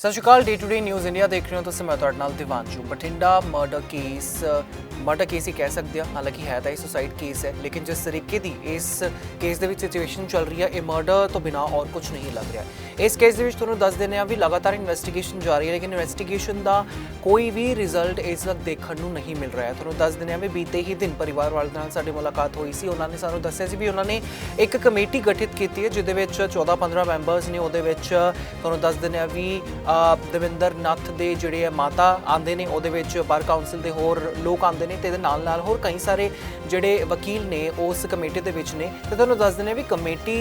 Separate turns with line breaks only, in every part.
ਸਤਿ ਸ਼੍ਰੀ ਅਕਾਲ। Day to day news India ਦੇਖ ਰਹੇ ਹੋ ਤੁਸੀਂ। ਮੈਂ ਤੁਹਾਡੇ ਨਾਲ ਦਿਵਾਂਸ਼ੂ। ਬਠਿੰਡਾ ਮਰਡਰ ਕੇਸ ਹੀ ਕਹਿ ਸਕਦੇ ਹਾਂ, ਹਾਲਾਂਕਿ ਹੈ ਤਾਂ ਇਹ ਸੁਸਾਈਡ ਕੇਸ ਹੈ, ਲੇਕਿਨ ਜਿਸ ਤਰੀਕੇ ਦੀ ਇਸ ਕੇਸ ਦੇ ਵਿੱਚ ਸਿਚੁਏਸ਼ਨ ਚੱਲ ਰਹੀ ਹੈ, ਇਹ ਮਰਡਰ ਤੋਂ ਬਿਨਾਂ ਔਰ ਕੁਝ ਨਹੀਂ ਲੱਗ ਰਿਹਾ। ਇਸ ਕੇਸ ਦੇ ਵਿੱਚ ਤੁਹਾਨੂੰ ਦੱਸ ਦਿੰਦੇ ਹਾਂ ਵੀ ਲਗਾਤਾਰ ਇਨਵੈਸਟੀਗੇਸ਼ਨ ਜਾਰੀ ਹੈ, ਲੇਕਿਨ ਇਨਵੈਸਟੀਗੇਸ਼ਨ ਦਾ ਕੋਈ ਵੀ ਰਿਜ਼ਲਟ ਇਸ ਵਕਤ ਦੇਖਣ ਨੂੰ ਨਹੀਂ ਮਿਲ ਰਿਹਾ। ਤੁਹਾਨੂੰ ਦੱਸ ਦਿੰਦੇ ਹਾਂ ਵੀ ਬੀਤੇ ਹੀ ਦਿਨ ਪਰਿਵਾਰ ਵਾਲੇ ਨਾਲ ਸਾਡੀ ਮੁਲਾਕਾਤ ਹੋਈ ਸੀ। ਉਹਨਾਂ ਨੇ ਸਾਨੂੰ ਦੱਸਿਆ ਸੀ ਵੀ ਉਹਨਾਂ ਨੇ ਇੱਕ ਕਮੇਟੀ ਗਠਿਤ ਕੀਤੀ ਹੈ, ਜਿਹਦੇ ਵਿੱਚ 14-15 ਮੈਂਬਰਸ ਨੇ। ਉਹਦੇ ਵਿੱਚ ਤੁਹਾਨੂੰ ਦੱਸ ਦਿੰਦੇ ਹਾਂ ਵੀ ਦਵਿੰਦਰ ਨਾਥ ਦੇ ਜਿਹੜੇ ਮਾਤਾ ਆਉਂਦੇ ਨੇ, ਉਹਦੇ ਵਿੱਚ ਬਾਰ ਕਾਉਂਸਲ ਦੇ ਹੋਰ ਲੋਕ ਆਉਂਦੇ ਨੇ, ਤੇ ਇਹਦੇ ਨਾਲ ਨਾਲ ਹੋਰ ਕਈ ਸਾਰੇ ਜਿਹੜੇ ਵਕੀਲ ਨੇ ਉਸ ਕਮੇਟੀ ਦੇ ਵਿੱਚ ਨੇ। ਤੇ ਤੁਹਾਨੂੰ ਦੱਸ ਦਿੰਦੇ ਹਾਂ ਵੀ ਕਮੇਟੀ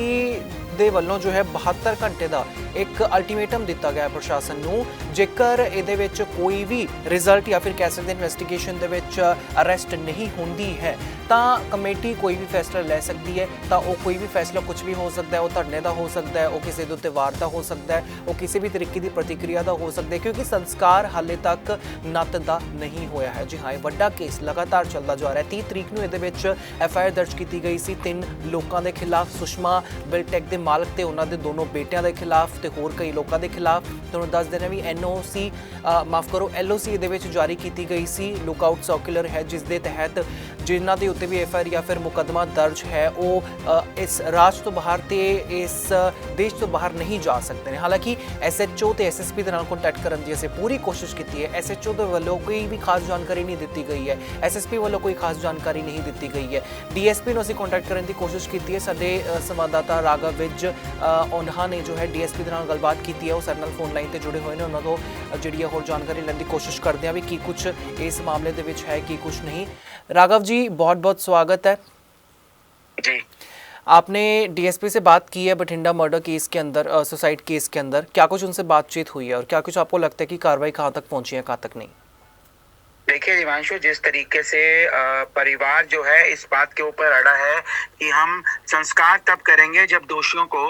ਦੇ ਵੱਲੋਂ ਜੋ ਹੈ 72 ਘੰਟੇ ਦਾ ਇੱਕ ਅਲਟੀਮੇਟਮ ਦਿੱਤਾ ਗਿਆ ਪ੍ਰਸ਼ਾਸਨ ਨੂੰ। ਜੇਕਰ ਇਹਦੇ ਵਿੱਚ ਕੋਈ ਵੀ ਰਿਜ਼ਲਟ ਜਾਂ ਫਿਰ ਕਹਿ ਸਕਦੇ ਇਨਵੈਸਟੀਗੇਸ਼ਨ ਦੇ ਵਿੱਚ ਅਰੈਸਟ ਨਹੀਂ ਹੁੰਦੀ ਹੈ ਤਾਂ ਕਮੇਟੀ ਕੋਈ ਵੀ ਫੈਸਲਾ ਲੈ ਸਕਦੀ ਹੈ। ਤਾਂ ਉਹ ਕੋਈ ਵੀ ਫੈਸਲਾ ਕੁਝ ਵੀ ਹੋ ਸਕਦਾ ਹੈ, ਉਹ ਧਰਨੇ ਦਾ ਹੋ ਸਕਦਾ ਹੈ, ਉਹ ਕਿਸੇ ਦੇ ਉੱਤੇ ਵਾਰ ਦਾ ਹੋ ਸਕਦਾ ਹੈ, ਉਹ ਕਿਸੇ ਵੀ ਤਰੀਕੇ ਦੀ ਪ੍ਰਤੀਕਿਰਿਆ ਦਾ ਹੋ ਸਕਦਾ ਹੈ, ਕਿਉਂਕਿ ਸੰਸਕਾਰ ਹਾਲੇ ਤੱਕ ਨੱਤ ਦਾ ਨਹੀਂ ਹੋਇਆ ਹੈ। ਜੀ ਹਾਂ, ਇਹ ਵੱਡਾ ਕੇਸ ਲਗਾਤਾਰ ਚੱਲਦਾ ਜਾ ਰਿਹਾ ਹੈ। 30 ਤਰੀਕ ਨੂੰ ਇਹਦੇ ਵਿੱਚ FIR ਦਰਜ ਕੀਤੀ ਗਈ ਸੀ 3 ਲੋਕਾਂ ਦੇ ਖਿਲਾਫ, ਸੁਸ਼ਮਾ ਬਿਲਟੈਕ ਦੇ ਮਾਲਕ ਤੇ ਉਹਨਾਂ ਦੇ ਦੋਨੋਂ ਬੇਟਿਆਂ ਦੇ ਖਿਲਾਫ ਤੇ ਹੋਰ ਕਈ ਲੋਕਾਂ ਦੇ ਖਿਲਾਫ। ਤੁਹਾਨੂੰ ਦੱਸ ਦੇਣਾ ਵੀ LOC ਇਹਦੇ ਵਿੱਚ ਜਾਰੀ ਕੀਤੀ ਗਈ ਸੀ। ਲੁੱਕਆਊਟ ਸਰਕੂਲਰ ਹੈ, ਜਿਸ ਦੇ ਤਹਿਤ ਜਿਨ੍ਹਾਂ ਦੇ ਉੱਤੇ ਵੀ FIR ਜਾਂ ਫਿਰ ਮੁਕੱਦਮਾ ਦਰਜ ਹੈ ਉਹ ਇਸ ਰਾਜ ਤੋਂ ਬਾਹਰ ਤੇ ਇਸ ਦੇਸ਼ ਤੋਂ ਬਾਹਰ ਨਹੀਂ ਜਾ ਸਕਦੇ ਨੇ। ਹਾਲਾਂਕਿ SHO ਤੇ SSP ਦੇ ਨਾਲ ਕੰਟੈਕਟ ਕਰਨ ਦੀ ਅਸੀਂ ਪੂਰੀ ਕੋਸ਼ਿਸ਼ ਕੀਤੀ ਹੈ। SHO ਦੇ ਵੱਲੋਂ ਕੋਈ ਵੀ ਖਾਸ ਜਾਣਕਾਰੀ ਨਹੀਂ ਦਿੱਤੀ ਗਈ ਹੈ, SSP ਵੱਲੋਂ ਕੋਈ ਖਾਸ ਜਾਣਕਾਰੀ ਨਹੀਂ ਦਿੱਤੀ ਗਈ ਹੈ। DSP ਨੂੰ ਅਸੀਂ ਕੰਟੈਕਟ ਕਰਨ ਦੀ ਕੋਸ਼ਿਸ਼ ਕੀਤੀ ਹੈ। ਸਾਡੇ ਸੰਵਾਦਦਾਤਾ ਰਾਘਵ ਵਿਜ ਉਹਨਾਂ ਨੇ ਜੋ ਹੈ DSP ਦੇ ਨਾਲ ਗੱਲਬਾਤ ਕੀਤੀ ਹੈ, ਉਹ ਸਾਡੇ ਨਾਲ ਫੋਨ ਲਾਈਨ ਤੇ ਜੁੜੇ ਹੋਏ ਨੇ। ਉਹਨਾਂ ਤੋਂ ਜਿਹੜੀ ਹੋਰ ਜਾਣਕਾਰੀ ਲੈਣ ਦੀ ਕੋਸ਼ਿਸ਼ ਕਰਦੇ ਹਾਂ ਵੀ ਕੀ ਕੁਝ ਇਸ ਮਾਮਲੇ ਦੇ ਵਿੱਚ है, की कुछ नहीं। राघव जी, बहुत बहुत स्वागत है
जी।
आपने DSP से बात की है बठिंडा मर्डर केस के अंदर, सुसाइड केस के अंदर। क्या कुछ उनसे बातचीत हुई है और क्या कुछ आपको लगता है कि कार्रवाई कहाँ तक पहुंची है, कहाँ तक नहीं?
देखिए दिवांशु, जिस तरीके से परिवार जो है इस बात के ऊपर अड़ा है कि हम संस्कार तब करेंगे जब दोषियों को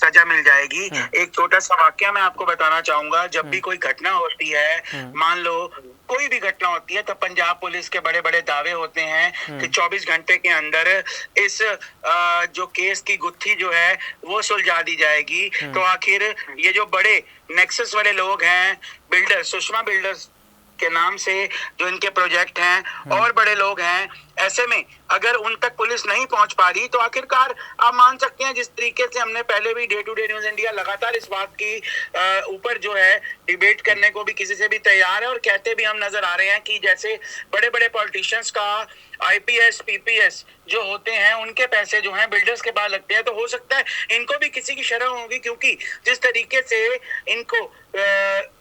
सजा मिल जाएगी। एक छोटा सा वाकया मैं आपको बताना चाहूंगा। जब भी कोई घटना होती है, मान लो कोई भी घटना होती है, तो पंजाब पुलिस के बड़े बड़े दावे होते हैं कि 24 घंटे के अंदर इस जो केस की गुत्थी जो है वो सुलझा दी जाएगी। तो आखिर ये जो बड़े नेक्सस वाले लोग हैं, बिल्डर सुषमा बिल्डर्स के नाम से जो इनके प्रोजेक्ट हैं और बड़े लोग हैं, ऐसे में अगर उन तक पुलिस नहीं पहुंच पा रही तो आखिरकार आप मान सकते हैं, जिस तरीके से हमने पहले भी day to day news India लगातार इस बात की ऊपर जो है डिबेट करने को भी किसी से भी तैयार है और कहते भी हम नजर आ रहे हैं कि जैसे बड़े बड़े पॉलिटिशियंस का IPS PPS जो होते हैं उनके पैसे जो हैं बिल्डर्स के पास लगते हैं, तो हो सकता है इनको भी किसी की शर्म होगी, क्योंकि जिस तरीके से इनको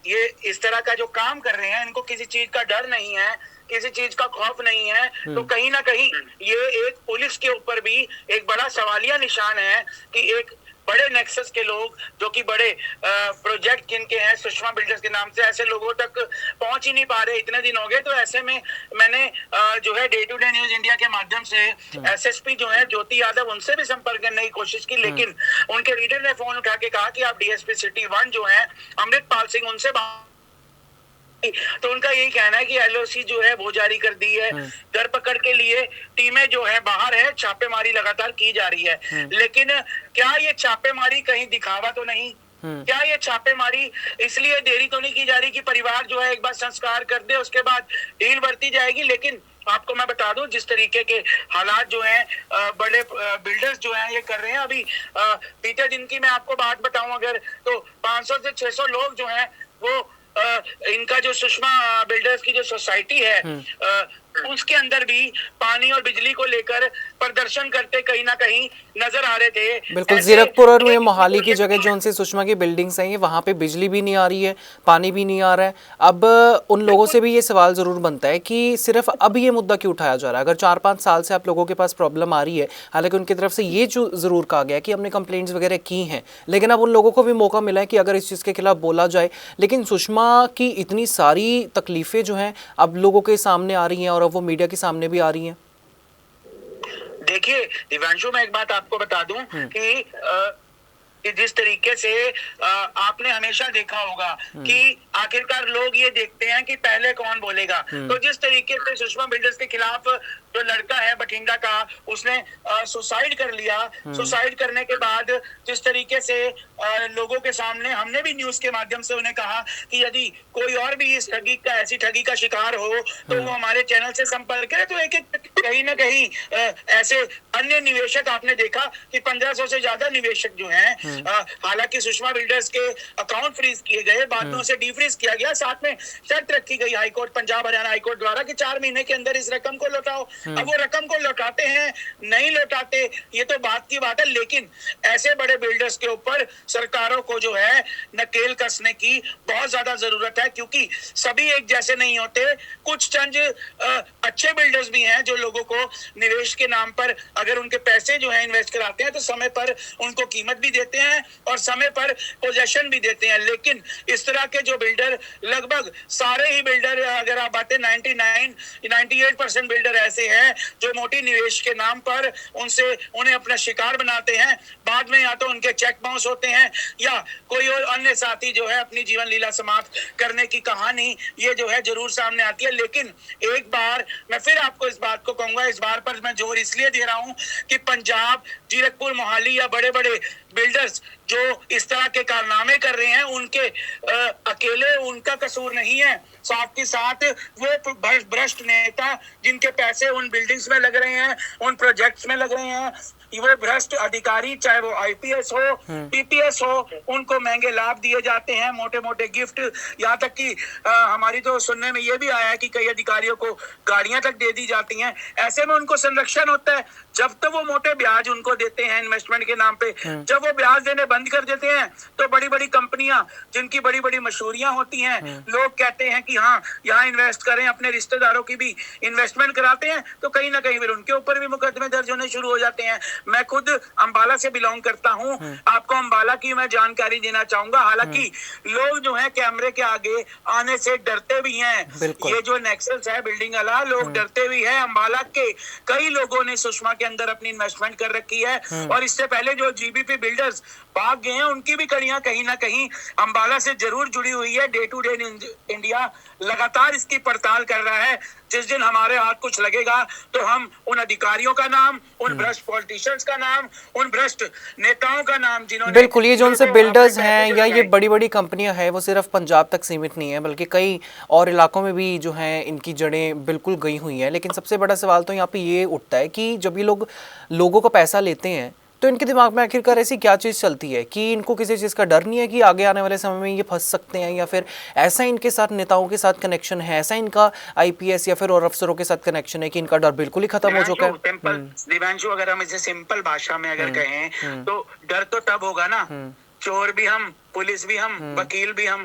ये इस तरह का जो काम कर रहे हैं, इनको किसी चीज का डर नहीं है, किसी चीज का खौफ नहीं है। तो कहीं ना कहीं ये एक पुलिस के ऊपर भी एक बड़ा सवालिया निशान है कि एक बड़े नेक्सस के लोग जो कि बड़े प्रोजेक्ट जिनके हैं सुषमा बिल्डर्स के नाम से, ऐसे लोगों तक पहुंच ही नहीं पा रहे। इतने दिन हो गए, तो ऐसे में मैंने जो है day to day news India के माध्यम से SSP जो है ज्योति यादव, उनसे भी संपर्क करने की कोशिश की, लेकिन उनके लीडर ने फोन उठा के कहा कि आप DSP सिटी 1 जो है अमृतपाल सिंह, उनसे तो उनका यही कहना है कि LOC जो है वो जारी कर दी है। धरपकड़ के लिए टीमें जो है बाहर है, छापेमारी लगातार की जा रही है। लेकिन क्या ये छापेमारी कहीं दिखावा तो नहीं? क्या ये छापेमारी इसलिए देरी तो नहीं की जा रही कि परिवार जो है एक बार संस्कार कर दे, उसके बाद डील बढ़ती जाएगी? लेकिन आपको मैं बता दूं, जिस तरीके के हालात जो हैं बड़े बिल्डर्स जो हैं ये कर रहे हैं। अभी बीते दिन की मैं आपको बात बताऊं अगर, तो 500 से 600 लोग जो हैं वो इनका जो सुषमा बिल्डर्स की जो सोसाइटी है उसके अंदर भी पानी और बिजली को लेकर प्रदर्शन करते कहीं ना कहीं नजर आ रहे थे।
बिल्कुल, जीरकपुर और मोहाली की जगह जो उनसे सुषमा की बिल्डिंग्स हैं, वहाँ पे बिजली भी नहीं आ रही है, पानी भी नहीं आ रहा है। अब उन लोगों से भी ये सवाल जरूर बनता है कि सिर्फ अब ये मुद्दा क्यों उठाया जा रहा है? अगर 4-5 साल से आप लोगों के पास प्रॉब्लम आ रही है, हालांकि उनकी तरफ से ये जो जरूर कहा गया कि हमने कंप्लेंट्स वगैरह की हैं, लेकिन अब उन लोगों को भी मौका मिला है कि अगर इस चीज़ के खिलाफ बोला जाए। लेकिन सुषमा की इतनी सारी तकलीफें जो हैं अब लोगों के सामने आ रही हैं और अब वो मीडिया के सामने भी आ रही हैं।
देखिए दिव्यांशु, मैं एक बात आपको बता दूं कि जिस तरीके से आपने हमेशा देखा होगा कि आखिरकार लोग ये देखते हैं कि पहले कौन बोलेगा। तो जिस तरीके से सुषमा बिल्डर्स के खिलाफ जो लड़का है बठिंडा का, उसने सुसाइड कर लिया। सुसाइड करने के बाद जिस तरीके से लोगों के सामने हमने भी न्यूज के माध्यम से उन्हें कहा कि यदि कोई और भी इस ऐसी ठगी का शिकार हो तो वो हमारे चैनल से संपर्क करे। तो एक कहीं ना कहीं ऐसे अन्य निवेशक आपने देखा कि 1500 से ज्यादा निवेशक जो हैं, हालांकि सुषमा बिल्डर्स के अकाउंट फ्रीज किए गए, बाद में उसे डीफ्रीज किया गया, साथ में शर्त रखी गई हाईकोर्ट, पंजाब हरियाणा हाईकोर्ट द्वारा कि 4 महीने के अंदर इस रकम को लौटाओ। अब वो रकम को लौटाते हैं नहीं लौटाते ये तो बात की बात है, लेकिन ऐसे बड़े बिल्डर्स के ऊपर सरकारों को जो है नकेल कसने की बहुत ज्यादा जरूरत है, क्योंकि सभी एक जैसे नहीं होते। कुछ चंद अच्छे बिल्डर्स भी हैं जो लोगों को निवेश के नाम पर अगर उनके पैसे जो है इन्वेस्ट कराते हैं तो समय पर उनको कीमत भी देते हैं और समय पर पोजेशन भी देते हैं। लेकिन इस तरह के जो बिल्डर, लगभग सारे ही बिल्डर, अगर आप बातें 98% बिल्डर ऐसे हैं जो मोटी निवेश के नाम पर उन्हें अपना शिकार बनाते हैं। बाद में या तो उनके चेक बाउंस होते हैं या कोई और अन्य साथी जो है अपनी जीवन लीला समाप्त करने की कहानी ये जो है जरूर सामने आती है। लेकिन एक बार मैं फिर आपको इस बात को कहूंगा, इस बार पर मैं जोर इसलिए दे रहा हूं कि पंजाब, जीरकपुर, मोहाली या बड़े बड़े बिल्डर्स जो इस तरह के कारनामे कर रहे हैं उनके अकेले उनका कसूर नहीं है। साथ ही साथ वो भ्रष्ट नेता जिनके पैसे उन बिल्डिंग्स में लग रहे हैं, उन प्रोजेक्ट्स में लग रहे हैं, वो भ्रष्ट अधिकारी, चाहे वो आईपीएस हो, पीपीएस हो, उनको महंगे लाभ दिए जाते हैं, मोटे मोटे गिफ्ट, यहाँ तक कि हमारी तो सुनने में ये भी आया है कि कई अधिकारियों को गाड़ियां तक दे दी जाती हैं। ऐसे में उनको संरक्षण होता है। जब तो वो मोटे ब्याज उनको देते हैं इन्वेस्टमेंट के नाम पे, जब वो ब्याज देने बंद कर देते हैं तो बड़ी बड़ी कंपनियां जिनकी बड़ी बड़ी मशहूरियां होती हैं, लोग कहते हैं कि हाँ यहाँ इन्वेस्ट करें, अपने रिश्तेदारों की भी इन्वेस्टमेंट कराते हैं, तो कहीं ना कहीं फिर उनके ऊपर भी मुकदमे दर्ज होने शुरू हो जाते हैं। मैं खुद अंबाला से बिलोंग करता हूं, आपको अंबाला की मैं जानकारी देना चाहूंगा। हालांकि लोग जो है कैमरे के आगे आने से डरते भी हैं। ये जो नेक्सल्स है बिल्डिंग वाला, लोग डरते भी हैं। अंबाला के कई लोगों ने सुषमा के अंदर अपनी इन्वेस्टमेंट कर रखी है और इससे पहले जो जीबीपी बिल्डर्स भाग गए हैं उनकी भी कड़ियां कहीं ना कहीं अंबाला से जरूर जुड़ी हुई है। डे टू डे इंडिया लगातार इसकी पड़ताल कर रहा है। जिस दिन हमारे हाथ कुछ लगेगा तो हम उन अधिकारियों का नाम, उन भ्रष्ट पॉलिटिशियंस का नाम, उन भ्रष्ट नेताओं का नाम जिन्होंने,
बिल्कुल, ये जो उनसे बिल्डर्स हैं या ये बड़ी बड़ी कंपनियां हैं वो सिर्फ पंजाब तक सीमित नहीं है, बल्कि कई और इलाकों में भी जो हैं इनकी जड़ें बिल्कुल गई हुई हैं। लेकिन सबसे बड़ा सवाल तो यहाँ पे ये उठता है कि जब ये लोगों को पैसा लेते हैं तो इनके दिमाग में आखिरकार ऐसी क्या चीज़ चलती है कि इनको किसी चीज़ का डर नहीं है कि आगे आने वाले समय में ये फंस सकते हैं, या फिर ऐसा इनके साथ नेताओं के साथ कनेक्शन है, ऐसा इनका आईपीएस या फिर और अफसरों के साथ कनेक्शन है कि इनका डर बिल्कुल ही खत्म हो चुका है।
दिव्यांशु, अगर हम इसे सिंपल भाषा में अगर कहें तो डर तो तब होगा ना, चोर भी हम, पुलिस भी हम, वकील भी हम,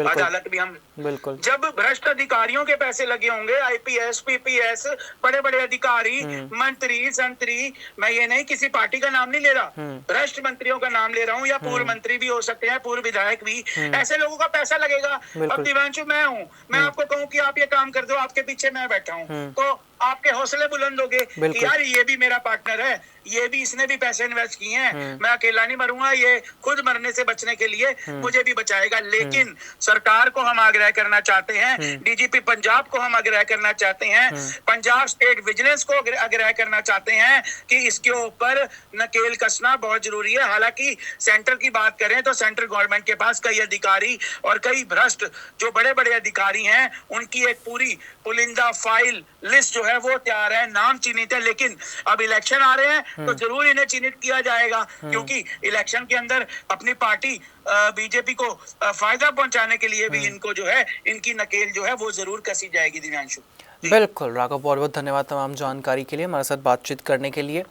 अदालत भी हम,
बिल्कुल,
जब भ्रष्ट अधिकारियों के पैसे लगे होंगे, आईपीएस, पीपीएस, बड़े बड़े अधिकारी, मंत्री, संतरी, मैं ये नहीं किसी पार्टी का नाम नहीं ले रहा, भ्रष्ट मंत्रियों का नाम ले रहा हूँ, या पूर्व मंत्री भी हो सकते हैं, पूर्व विधायक भी, ऐसे लोगों का पैसा लगेगा। अब दिव्यांशु मैं हूँ, मैं आपको कहूँ कि आप ये काम कर दो, आपके पीछे मैं बैठा हूँ, तो आपके हौसले बुलंद होंगे कि यार ये भी मेरा पार्टनर है, ये भी, इसने भी पैसे इन्वेस्ट किए हैं, मैं अकेला नहीं मरूंगा, ये खुद मरने से बचने के लिए मुझे भी बचाएगा। लेकिन सरकार को हम आग्रह करना चाहते हैं, डीजीपी पंजाब को हम आग्रह करना चाहते हैं, पंजाब स्टेट विजिलेंस को आग्रह करना चाहते हैं कि इसके ऊपर नकेल कसना बहुत जरूरी है। हालांकि सेंटर की बात करें तो सेंट्रल गवर्नमेंट के पास कई अधिकारी और कई भ्रष्ट जो बड़े बड़े अधिकारी हैं उनकी एक पूरी पुलिंदा फाइल लिस्ट जो है वो तैयार है, नाम चिन्हित है। लेकिन अब इलेक्शन आ रहे हैं तो जरूर इन्हें चिन्हित किया जाएगा, क्योंकि इलेक्शन के अंदर अपनी पार्टी बीजेपी को फायदा पहुंचाने के लिए भी इनको जो है, इनकी नकेल जो है वो जरूर कसी जाएगी। दिव्यांशु,
बिल्कुल राघव, बहुत बहुत धन्यवाद तमाम जानकारी के लिए, हमारे साथ बातचीत करने के लिए।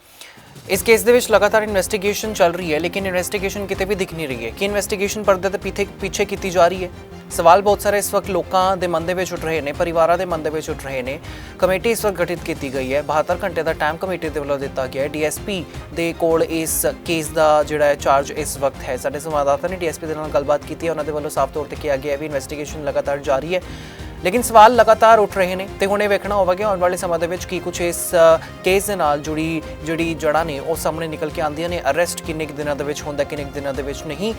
इस केस ਦੇ ਵਿੱਚ लगातार इन्वेस्टिगेशन चल रही है, लेकिन इन्वेस्टिगेशन किਤੇ भी दिख नहीं रही है कि इन्वेस्टिगेशन ਪਰਦੇ ਤੇ पीछे की जा रही है। सवाल बहुत सारे इस वक्त लोगों के मन में उठ रहे हैं, परिवारों के मन में उठ रहे हैं। कमेटी इस वक्त गठित की गई है, 72 घंटे का टाइम कमेटी के वालों दिता गया है। डीएसपी के कोल इस केस का जोड़ा चार्ज इस वक्त है। साडे संवाददाता ने डीएसपी के नाल गलबात की, उन्होंने वालों साफ तौर पर कहा गया है भी इन्वेस्टिगेशन लगातार जारी है। ਲੇਕਿਨ ਸਵਾਲ ਲਗਾਤਾਰ ਉੱਠ ਰਹੇ ਨੇ ਤੇ ਹੁਣ ਇਹ ਵੇਖਣਾ ਹੋਵੇਗਾ ਆਉਣ ਵਾਲੇ ਸਮਾਂ ਦੇ ਵਿੱਚ ਕੀ ਕੁਝ ਇਸ ਕੇਸ ਦੇ ਨਾਲ ਜਿਹੜੀ ਜੜ੍ਹਾਂ ਨੇ ਉਹ ਸਾਹਮਣੇ ਨਿਕਲ ਕੇ ਆਉਂਦੀਆਂ ਨੇ। ਅਰੈਸਟ ਕਿੰਨੇ ਕੁ ਦਿਨਾਂ ਦੇ ਵਿੱਚ ਹੁੰਦਾ, ਕਿੰਨੇ ਕੁ ਦਿਨਾਂ ਦੇ ਵਿੱਚ ਨਹੀਂ।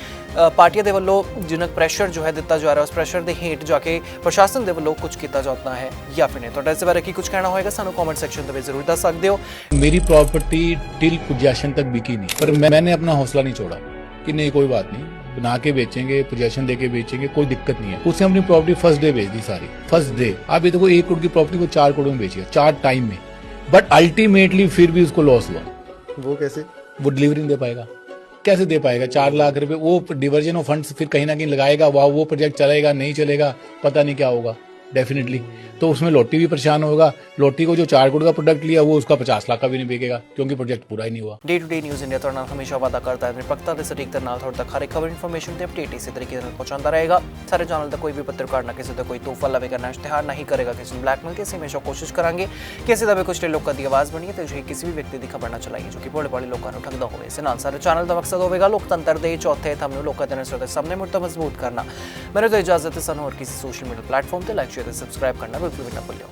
ਪਾਰਟੀਆਂ ਦੇ ਵੱਲੋਂ ਜਿੰਨਾ ਪ੍ਰੈਸ਼ਰ ਜੋ ਹੈ ਦਿੱਤਾ ਜਾ ਰਿਹਾ ਉਸ ਪ੍ਰੈਸ਼ਰ ਦੇ ਹੇਠ ਜਾ ਕੇ ਪ੍ਰਸ਼ਾਸਨ ਦੇ ਵੱਲੋਂ ਕੁਝ ਕੀਤਾ ਜਾਂਦਾ ਹੈ ਜਾਂ ਫਿਰ ਨਹੀਂ। ਤੁਹਾਡਾ ਇਸ ਬਾਰੇ ਕੀ ਕੁਝ ਕਹਿਣਾ ਹੋਏਗਾ ਸਾਨੂੰ ਕਮੈਂਟ ਸੈਕਸ਼ਨ ਦੇ ਵਿੱਚ ਜ਼ਰੂਰ ਦੱਸ ਸਕਦੇ ਹੋ।
मेरी प्रॉपर्टी टिल पोजेशन तक बिकी नहीं, पर मैंने अपना हौसला नहीं छोड़ा कि नहीं कोई बात नहीं, बना के बेचेंगे, पोजेशन दे के बेचेंगे, कोई दिक्कत नहीं है। उसने अपनी प्रॉपर्टी फर्स्ट डे बेच दी सारी, फर्स्ट डे। आप ये देखो 1 करोड़ की प्रॉपर्टी को 4 करोड़ में बेची है 4 टाइम में, बट अल्टीमेटली फिर भी उसको लॉस हुआ।
वो कैसे?
वो डिलीवरी नहीं दे पाएगा, कैसे दे पाएगा? 4 लाख रुपए वो डिवर्जन ऑफ फंड्स फिर कहीं ना कहीं लगाएगा, वाह वो प्रोजेक्ट चलेगा नहीं चलेगा पता नहीं क्या होगा डेफिनेटली। तो उसमें लोटी भी परेशान होगा। लोटी को जो 4 करोड़ का प्रोडक्ट लिया वो उसका 50 लाख का भी नहीं बिकेगा क्योंकि प्रोजेक्ट पूरा ही नहीं हुआ।
Day to day news India ਤੁਹਾਡੇ ਨਾਲ ਹਮੇਸ਼ਾ ਵਾਅਦਾ ਕਰਦਾ ਹੈ ਨਿਰਪੱਖਤਾ ਤੇ ਸਟੀਕਤਾ ਨਾਲ ਤੁਹਾਡੇ ਤੱਕ ਹਰ ਇੱਕ ਖਬਰ ਇਨਫੋਰਮੇਸ਼ਨ ਤੇ ਅਪਡੇਟ ਇਸੇ ਤਰੀਕੇ ਨਾਲ ਪਹੁੰਚਾਉਂਦਾ ਰਹੇਗਾ। ਸਾਰੇ ਚੈਨਲ ਦਾ ਕੋਈ ਵੀ ਪੱਤਰਕਾਰ ਨਾ ਕਿਸੇ ਦਾ ਕੋਈ ਤੋਹਫਾ ਲਵੇਗਾ, ਨਾ ਇਸ਼ਤਿਹਾਰ ਨਹੀਂ ਕਰੇਗਾ ਕਿਸੇ ਨੂੰ ਬਲੈਕਮੇਲ ਕੇ। ਅਸੀਂ ਹਮੇਸ਼ਾ ਕੋਸ਼ਿਸ਼ ਕਰਾਂਗੇ ਕਿ ਅਸੀਂ ਦਾ ਵੀ ਕੁਝ ਲੋਕਾਂ ਦੀ ਆਵਾਜ਼ ਬਣੀਏ ਤੇ ਅਜਿਹੀ ਕਿਸੇ ਵੀ ਵਿਅਕਤੀ ਦੀ ਖਬਰ ਨਾ ਚਲਾਈਏ ਜੋ ਕਿ ਭੋਲੇ-ਭਾਲੇ ਲੋਕਾਂ ਨੂੰ ਠੱਗਦਾ ਹੋਵੇ। ਇਸ ਨਾਲ ਸਾਰੇ ਚੈਨਲ ਦਾ ਮਕਸਦ ਹੋਵੇਗਾ ਲੋਕਤੰਤਰ ਦੇ ਚੌਥੇ ਥੰਮ ਨੂੰ ਲੋਕਾਂ ਦੇ ਨਜ਼ਰ ਦੇ ਸਾਹਮਣੇ ਮੁੜ ਤੋਂ ਮਜ਼ਬੂਤ ਕਰਨਾ। ਮੇਰੇ ਤੋਂ ਇਜਾਜ਼ਤ ਹੈ, ਸਾਨੂੰ ਹੋਰ ਕਿਸੇ ਸੋਸ਼ਲ ਮੀਡੀਆ ਪਲੇਟਫਾਰਮ ਤੇ ਲਾਈਕ ਸ਼ੇਅਰ ਤੇ ਸਬਸਕ੍ਰਾਈਬ ਕਰਨਾ ਬਿਲਕੁਲ ਵੀ ਨਾ ਭੁੱਲਿਓ।